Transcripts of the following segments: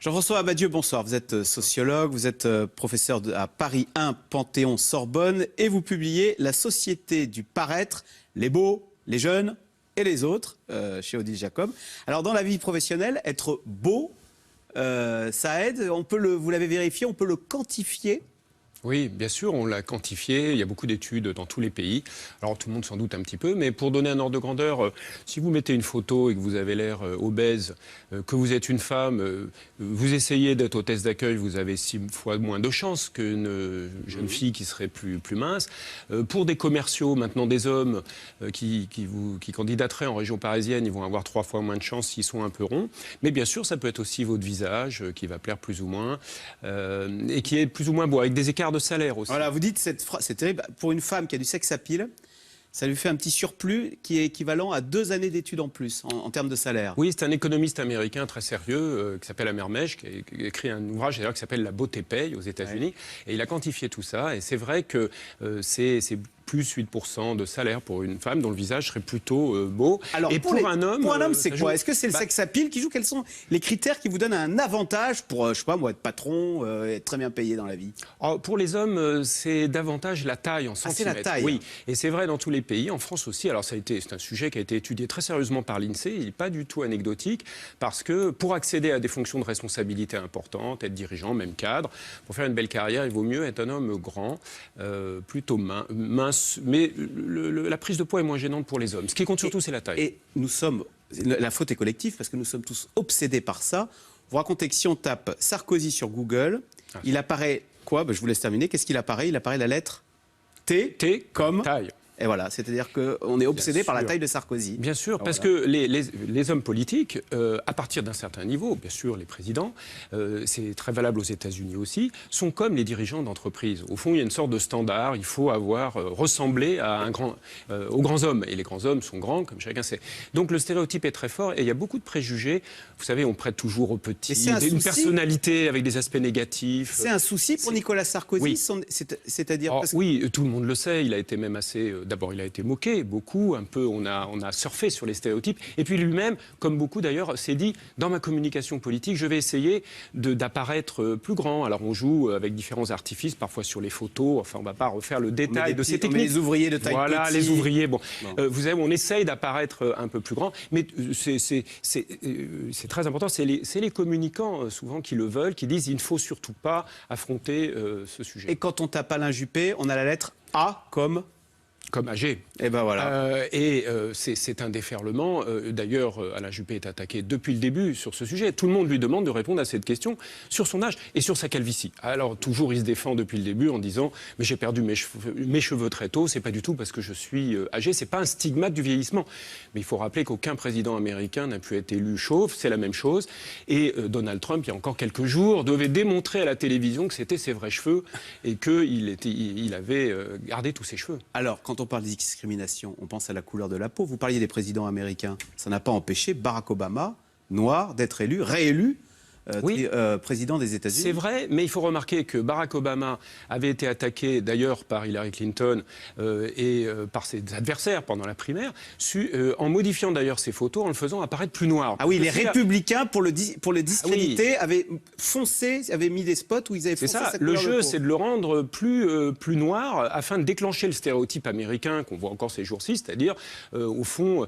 Jean-François Abadieu, bonsoir. Vous êtes sociologue, vous êtes professeur à Paris 1, Panthéon-Sorbonne, et vous publiez La société du paraître, les beaux, les jeunes et les autres, chez Odile Jacob. Alors, dans la vie professionnelle, être beau, ça aide. Vous l'avez vérifié, on peut le quantifier. Oui, bien sûr, on l'a quantifié. Il y a beaucoup d'études dans tous les pays. Alors, tout le monde s'en doute un petit peu, mais pour donner un ordre de grandeur, si vous mettez une photo et que vous avez l'air obèse, que vous êtes une femme, vous essayez d'être hôtesse d'accueil, vous avez 6 fois moins de chances qu'une jeune fille qui serait plus mince. Pour des commerciaux, maintenant des hommes qui candidateraient en région parisienne, ils vont avoir 3 fois moins de chances s'ils sont un peu ronds. Mais bien sûr, ça peut être aussi votre visage qui va plaire plus ou moins et qui est plus ou moins beau, avec des écarts de salaire aussi. Voilà, vous dites cette phrase, c'est terrible. Pour une femme qui a du sex appeal, ça lui fait un petit surplus qui est équivalent à 2 années d'études en plus, en termes de salaire. Oui, c'est un économiste américain très sérieux qui s'appelle Amer Mèche, qui a écrit un ouvrage d'ailleurs qui s'appelle La beauté paye aux États-Unis. Ouais. Et il a quantifié tout ça. Et c'est vrai que c'est plus 8% de salaire pour une femme dont le visage serait plutôt beau. Alors, et pour un homme, c'est quoi? Est-ce que c'est le sex appeal qui joue? Quels sont les critères qui vous donnent un avantage pour, je sais pas moi, être patron, être très bien payé dans la vie? Alors, pour les hommes, c'est davantage la taille en centimètres. C'est la taille. Oui, et c'est vrai dans tous les pays, en France aussi. Alors c'est un sujet qui a été étudié très sérieusement par l'INSEE. Il n'est pas du tout anecdotique parce que pour accéder à des fonctions de responsabilité importantes, être dirigeant, même cadre, pour faire une belle carrière, il vaut mieux être un homme grand, plutôt mince, mais la prise de poids est moins gênante pour les hommes. Ce qui compte surtout, c'est la taille. Et la faute est collective parce que nous sommes tous obsédés par ça. Vous racontez que si on tape Sarkozy sur Google, il apparaît quoi? Je vous laisse terminer. Qu'est-ce qu'il apparaît? Il apparaît la lettre T comme taille. Et voilà, c'est-à-dire qu'on est obsédé par la taille de Sarkozy. Bien sûr, parce que les hommes politiques, à partir d'un certain niveau, bien sûr, les présidents, c'est très valable aux États-Unis aussi, sont comme les dirigeants d'entreprise. Au fond, il y a une sorte de standard, il faut avoir ressemblé à aux grands hommes. Et les grands hommes sont grands, comme chacun sait. Donc le stéréotype est très fort et il y a beaucoup de préjugés. Vous savez, on prête toujours aux petits une personnalité avec des aspects négatifs. C'est un souci pour Nicolas Sarkozy, oui. C'est-à-dire Oui, tout le monde le sait, il a été même assez... D'abord, il a été moqué, beaucoup, un peu, on a surfé sur les stéréotypes. Et puis lui-même, comme beaucoup d'ailleurs, s'est dit, dans ma communication politique, je vais essayer d'apparaître plus grand. Alors on joue avec différents artifices, parfois sur les photos, enfin on ne va pas refaire le détail de ces techniques. Les ouvriers de taille petite. Voilà, les ouvriers, bon. Vous savez, on essaye d'apparaître un peu plus grand, mais c'est très important, c'est les communicants souvent qui le veulent, qui disent, il ne faut surtout pas affronter ce sujet. Et quand on tape Alain Juppé, on a la lettre A comme âgé. Et ben voilà. C'est un déferlement. D'ailleurs, Alain Juppé est attaqué depuis le début sur ce sujet. Tout le monde lui demande de répondre à cette question sur son âge et sur sa calvitie. Alors, toujours, il se défend depuis le début en disant « mais j'ai perdu mes cheveux très tôt, c'est pas du tout parce que je suis âgé, c'est pas un stigmate du vieillissement ». Mais il faut rappeler qu'aucun président américain n'a pu être élu chauve, c'est la même chose. Et Donald Trump, il y a encore quelques jours, devait démontrer à la télévision que c'était ses vrais cheveux et qu'il avait gardé tous ses cheveux. Alors, quand on parle de discrimination, on pense à la couleur de la peau. Vous parliez des présidents américains. Ça n'a pas empêché Barack Obama, noir, d'être réélu président des États-Unis. C'est vrai, mais il faut remarquer que Barack Obama avait été attaqué d'ailleurs par Hillary Clinton et par ses adversaires pendant la primaire, en modifiant d'ailleurs ses photos, en le faisant apparaître plus noir. Ah oui, les républicains, pour le discréditer, avaient mis des spots où ils avaient foncé sa couleur de peau. Le jeu, c'est de le rendre plus noir afin de déclencher le stéréotype américain qu'on voit encore ces jours-ci, c'est-à-dire, au fond,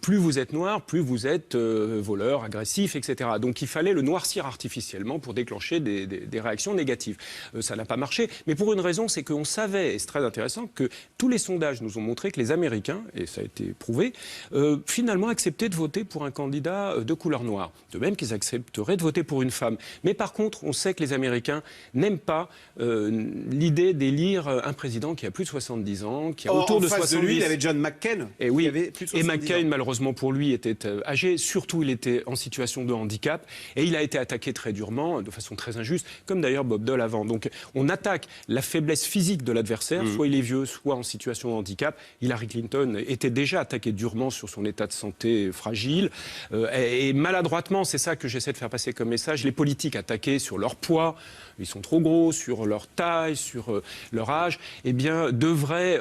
plus vous êtes noir, plus vous êtes voleur, agressif, etc. Donc il fallait le noircir artificiellement pour déclencher des réactions négatives. Ça n'a pas marché, mais pour une raison, c'est qu'on savait, et c'est très intéressant, que tous les sondages nous ont montré que les Américains, et ça a été prouvé, finalement acceptaient de voter pour un candidat de couleur noire. De même qu'ils accepteraient de voter pour une femme. Mais par contre, on sait que les Américains n'aiment pas l'idée d'élire un président qui a plus de 70 ans, qui a autour de 70 ans. De lui, il avait John McCain. Et oui, qui avait plus de 70 McCain, ans. malheureusement pour lui, était âgé. Surtout, il était en situation de handicap. Et il a été attaqué très durement, de façon très injuste, comme d'ailleurs Bob Dole avant. Donc on attaque la faiblesse physique de l'adversaire, soit il est vieux, soit en situation de handicap. Hillary Clinton était déjà attaquée durement sur son état de santé fragile. Et maladroitement, c'est ça que j'essaie de faire passer comme message, les politiques attaqués sur leur poids, ils sont trop gros, sur leur taille, sur leur âge, eh bien, devraient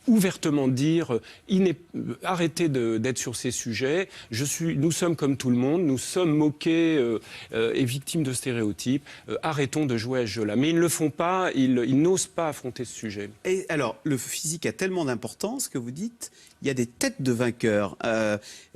ouvertement dire arrêtez d'être sur ces sujets. Nous sommes comme tout le monde, nous sommes moqués est victime de stéréotypes. Arrêtons de jouer à ce jeu-là. Mais ils ne le font pas, ils n'osent pas affronter ce sujet. Et alors, le physique a tellement d'importance que vous dites, il y a des têtes de vainqueurs.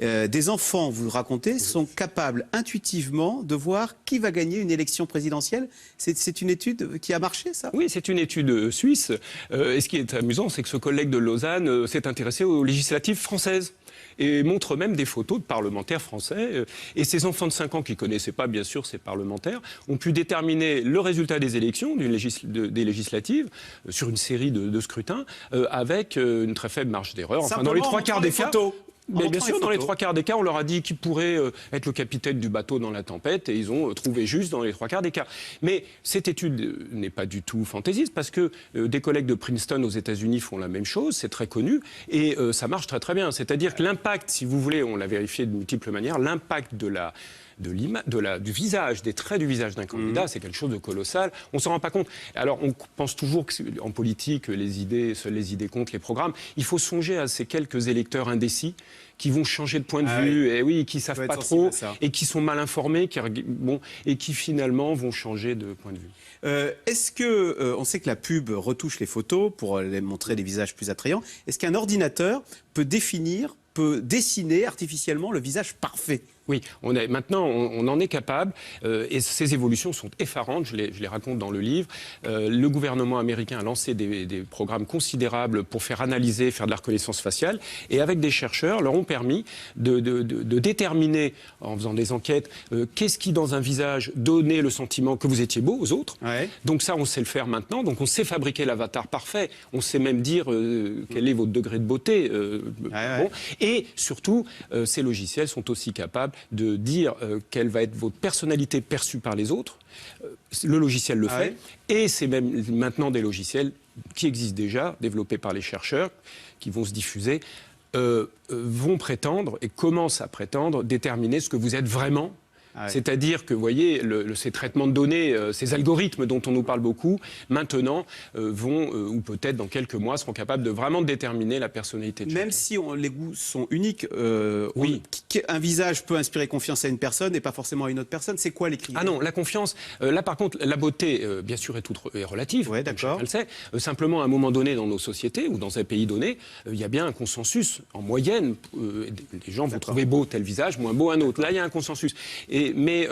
Des enfants, vous racontez, sont capables intuitivement de voir qui va gagner une élection présidentielle. C'est une étude qui a marché, ça? Oui, c'est une étude suisse. Et ce qui est amusant, c'est que ce collègue de Lausanne s'est intéressé aux législatives françaises et montre même des photos de parlementaires français. Et ces enfants de 5 ans qui ne connaissaient pas, bien sûr, ces parlementaires, ont pu déterminer le résultat des élections, des législatives, sur une série de scrutins, avec une très faible marge d'erreur. Enfin, dans les 3 quarts des cas... Mais bien sûr, dans les 3 quarts des cas, on leur a dit qui pourrait être le capitaine du bateau dans la tempête, et ils ont trouvé juste dans les 3 quarts des cas. Mais cette étude n'est pas du tout fantaisiste, parce que des collègues de Princeton aux États-Unis font la même chose, c'est très connu, et ça marche très très bien. C'est-à-dire que l'impact, si vous voulez, on l'a vérifié de multiples manières, l'impact du visage, des traits du visage d'un candidat, c'est quelque chose de colossal. On ne s'en rend pas compte. Alors, on pense toujours qu'en politique, seules les idées comptent, les programmes. Il faut songer à ces quelques électeurs indécis qui vont changer de point de vue, et oui, qui ne savent pas trop, et qui sont mal informés, et qui finalement vont changer de point de vue. Est-ce que, on sait que la pub retouche les photos pour les montrer des visages plus attrayants, est-ce qu'un ordinateur peut dessiner artificiellement le visage parfait? Oui, maintenant, on en est capable, et ces évolutions sont effarantes, je les raconte dans le livre. Le gouvernement américain a lancé des programmes considérables pour faire analyser, faire de la reconnaissance faciale, et avec des chercheurs, leur ont permis de déterminer, en faisant des enquêtes, qu'est-ce qui, dans un visage, donnait le sentiment que vous étiez beau aux autres. Ouais. Donc ça, on sait le faire maintenant, donc on sait fabriquer l'avatar parfait, on sait même dire quel est votre degré de beauté. Bon. Et surtout, ces logiciels sont aussi capables de dire quelle va être votre personnalité perçue par les autres. Le logiciel le fait. Et c'est même maintenant des logiciels qui existent déjà, développés par les chercheurs, qui vont se diffuser, vont prétendre et commencent à prétendre déterminer ce que vous êtes vraiment. C'est-à-dire que, vous voyez, ces traitements de données, ces algorithmes dont on nous parle beaucoup, maintenant vont, ou peut-être dans quelques mois, seront capables de vraiment déterminer la personnalité de chacun. Même si les goûts sont uniques, oui. Un visage peut inspirer confiance à une personne et pas forcément à une autre personne. C'est quoi les critères? Ah non, la confiance, là par contre, la beauté, bien sûr, est relative, ouais, comme chacun le sait. Simplement, à un moment donné, dans nos sociétés ou dans un pays donné, il y a bien un consensus. En moyenne, les gens vont trouver beau tel visage, moins beau un autre. Là, il y a un consensus. Mais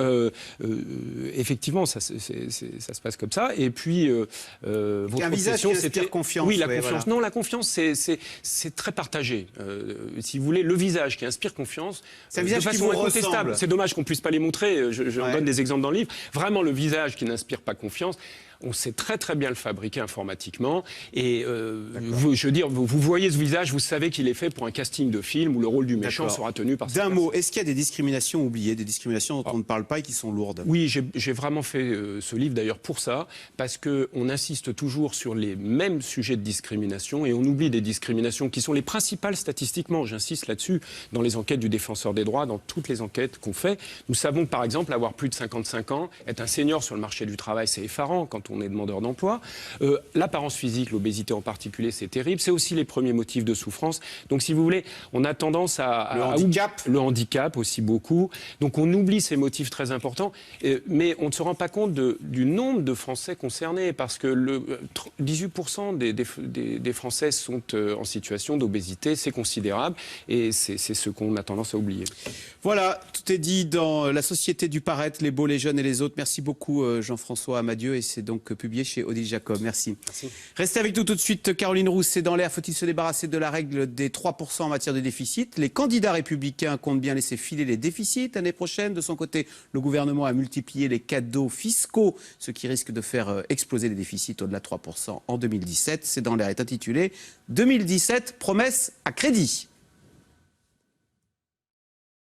effectivement, ça se passe comme ça. Et puis, votre un visage qui inspire confiance. Oui, la confiance. Voilà. Non, la confiance, c'est très partagé. Si vous voulez, le visage qui inspire confiance, c'est un visage de façon incontestable. C'est dommage qu'on ne puisse pas les montrer. Je donne des exemples dans le livre. Vraiment, le visage qui n'inspire pas confiance, on sait très très bien le fabriquer informatiquement. Et je veux dire, vous voyez ce visage, vous savez qu'il est fait pour un casting de film où le rôle du méchant sera tenu par... D'un mot, est-ce qu'il y a des discriminations oubliées, des discriminations dont on ne parle pas et qui sont lourdes? Oui, j'ai vraiment fait ce livre d'ailleurs pour ça, parce qu'on insiste toujours sur les mêmes sujets de discrimination et on oublie des discriminations qui sont les principales statistiquement, j'insiste là-dessus, dans les enquêtes du Défenseur des droits, dans toutes les enquêtes qu'on fait. Nous savons que par exemple, avoir plus de 55 ans, être un senior sur le marché du travail, c'est effarant quand on est demandeur d'emploi. L'apparence physique, l'obésité en particulier, c'est terrible. C'est aussi les premiers motifs de souffrance. Donc, si vous voulez, on a tendance le handicap aussi beaucoup. Donc, on oublie ces motifs très importants. Mais on ne se rend pas compte du nombre de Français concernés parce que 18% des Français sont en situation d'obésité. C'est considérable et c'est ce qu'on a tendance à oublier. Voilà, tout est dit dans La Société du paraître, les beaux, les jeunes et les autres. Merci beaucoup Jean-François Amadieu et c'est donc publié chez Odile Jacob. Merci. Restez avec nous tout de suite. Caroline Roux, c'est dans l'air. Faut-il se débarrasser de la règle des 3% en matière de déficit? Les candidats républicains comptent bien laisser filer les déficits l'année prochaine. De son côté, le gouvernement a multiplié les cadeaux fiscaux, ce qui risque de faire exploser les déficits au-delà de 3% en 2017. C'est dans l'air est intitulé 2017, promesse à crédit.